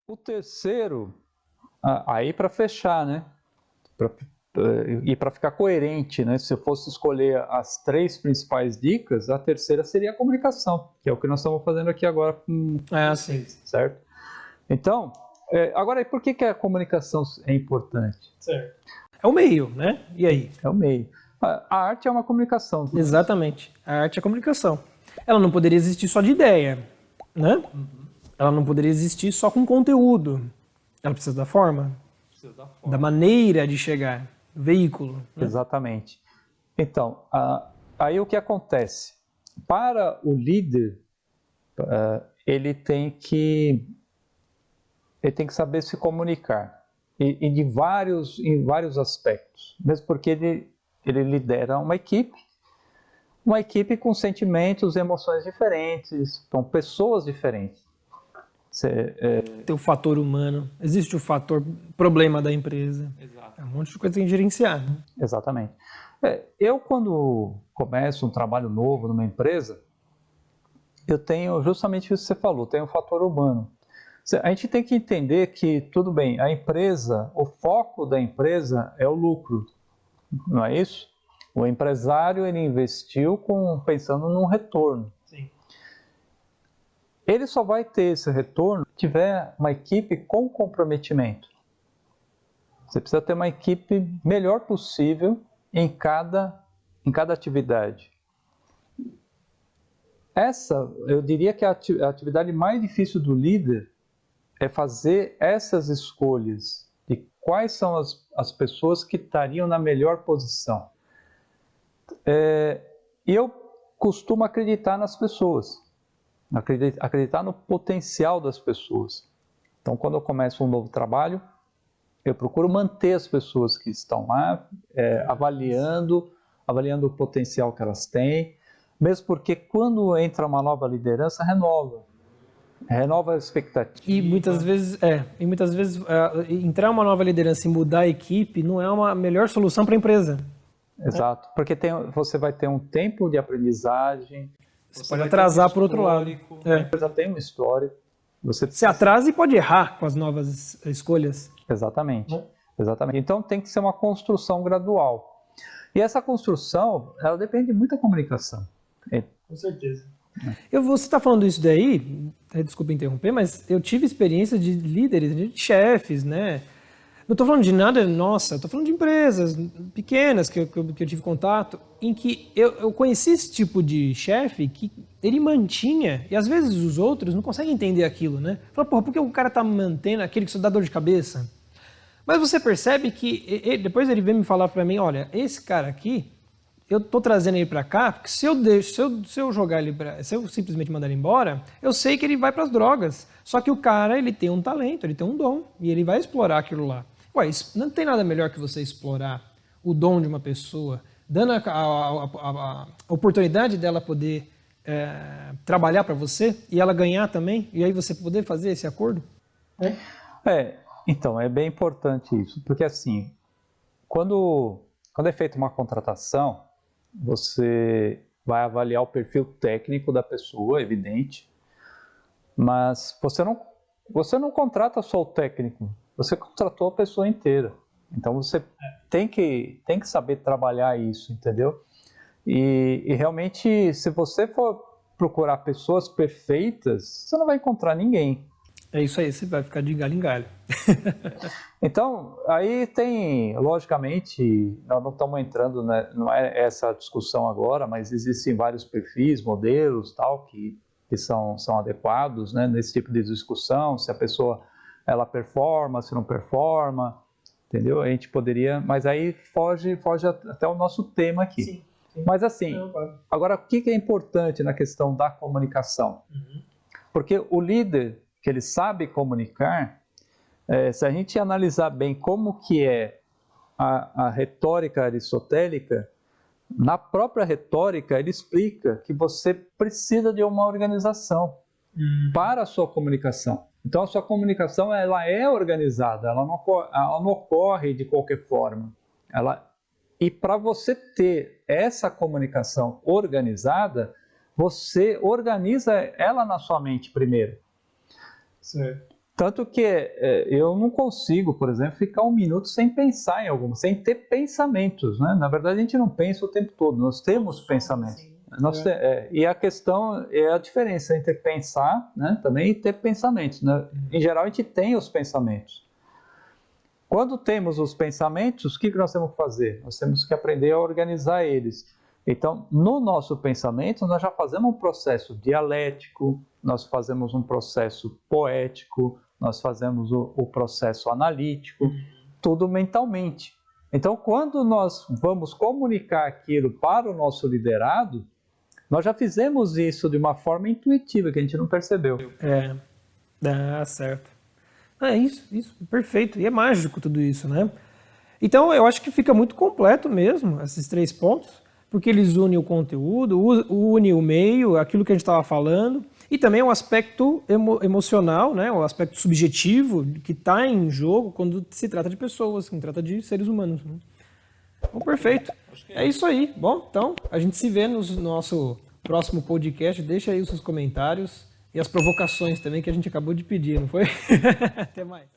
O terceiro, aí para fechar, né? E para ficar coerente, né? Se eu fosse escolher as 3 principais dicas, a terceira seria a comunicação, que é o que nós estamos fazendo aqui agora com Sim. vocês, certo? Então, agora, por que a comunicação é importante? Certo. É o meio, né? E aí? É o meio. A arte é uma comunicação. Exatamente. A arte é a comunicação. Ela não poderia existir só de ideia, né? Ela não poderia existir só com conteúdo. Ela precisa da forma, da maneira de chegar, do veículo. Né? Exatamente. Então, aí o que acontece? Para o líder, ele tem que saber se comunicar e em vários aspectos, mesmo porque ele lidera uma equipe com sentimentos e emoções diferentes, com pessoas diferentes. Tem o fator humano, existe o fator problema da empresa. Exato. É um monte de coisa que tem que gerenciar. Né? Exatamente. Eu, quando começo um trabalho novo numa empresa, eu tenho justamente isso que você falou, tem o fator humano. A gente tem que entender que, tudo bem, a empresa, o foco da empresa é o lucro, não é isso? O empresário, ele investiu pensando num retorno. Sim. Ele só vai ter esse retorno se tiver uma equipe com comprometimento. Você precisa ter uma equipe melhor possível em cada atividade. Eu diria que a atividade mais difícil do líder é fazer essas escolhas de quais são as pessoas que estariam na melhor posição. E eu costumo acreditar nas pessoas, acreditar no potencial das pessoas. Então, quando eu começo um novo trabalho, eu procuro manter as pessoas que estão lá, avaliando o potencial que elas têm, mesmo porque quando entra uma nova liderança, renova a expectativa. E muitas vezes, entrar uma nova liderança e mudar a equipe não é uma melhor solução para a empresa. Exato, porque você vai ter um tempo de aprendizagem. Você pode atrasar por outro lado. A empresa tem um histórico. Você atrasa e pode errar com as novas escolhas. Exatamente. Exatamente. Então tem que ser uma construção gradual. E essa construção, ela depende muito da comunicação. Com certeza. Você está falando isso daí, desculpa interromper, mas eu tive experiência de líderes, de chefes, né? Não estou falando de nada, nossa, estou falando de empresas pequenas que eu tive contato, em que eu conheci esse tipo de chefe que ele mantinha, e às vezes os outros não conseguem entender aquilo, né? Fala, porra, por que o cara está mantendo aquele que só dá dor de cabeça? Mas você percebe que, depois ele vem me falar para mim, olha, esse cara aqui, eu tô trazendo ele para cá, porque se eu jogar ele se eu simplesmente mandar ele embora, eu sei que ele vai para as drogas. Só que o cara, ele tem um talento, ele tem um dom, e ele vai explorar aquilo lá. Ué, não tem nada melhor que você explorar o dom de uma pessoa, dando a oportunidade dela poder trabalhar para você, e ela ganhar também, e aí você poder fazer esse acordo? Então, é bem importante isso, porque assim, quando é feita uma contratação, você vai avaliar o perfil técnico da pessoa, evidente, mas você não contrata só o técnico, você contratou a pessoa inteira. Então você tem que saber trabalhar isso, entendeu? E realmente, se você for procurar pessoas perfeitas, você não vai encontrar ninguém. É isso aí, você vai ficar de galho em galho. Então, aí tem, logicamente, nós não estamos entrando, né, não é essa discussão agora, mas existem vários perfis, modelos, tal, que são adequados, né, nesse tipo de discussão, se a pessoa ela performa, se não performa, entendeu? A gente poderia, mas aí foge até o nosso tema aqui. Sim. Mas assim, agora o que é importante na questão da comunicação? Porque o líder que ele sabe comunicar, se a gente analisar bem como que é a retórica aristotélica, na própria retórica ele explica que você precisa de uma organização para a sua comunicação. Então a sua comunicação ela é organizada, ela não ocorre de qualquer forma. E para você ter essa comunicação organizada, você organiza ela na sua mente primeiro. Certo. Tanto que eu não consigo, por exemplo, ficar um minuto sem pensar em alguma, sem ter pensamentos, né? Na verdade, a gente não pensa o tempo todo, nós temos pensamentos. E a questão é a diferença entre pensar, né, também e ter pensamentos, né? Em geral, a gente tem os pensamentos. Quando temos os pensamentos, o que nós temos que fazer? Nós temos que aprender a organizar eles. Então, no nosso pensamento, nós já fazemos um processo dialético, nós fazemos um processo poético, nós fazemos o processo analítico, tudo mentalmente. Então, quando nós vamos comunicar aquilo para o nosso liderado, nós já fizemos isso de uma forma intuitiva, que a gente não percebeu. Certo. Isso, perfeito. E é mágico tudo isso, né? Então, eu acho que fica muito completo mesmo, esses 3 pontos, porque eles unem o conteúdo, unem o meio, aquilo que a gente estava falando, e também o aspecto emocional, né? O aspecto subjetivo que está em jogo quando se trata de pessoas, quando se trata de seres humanos. Né? Bom, perfeito. É isso aí. Bom, então, a gente se vê no nosso próximo podcast. Deixa aí os seus comentários e as provocações também que a gente acabou de pedir, não foi? Até mais.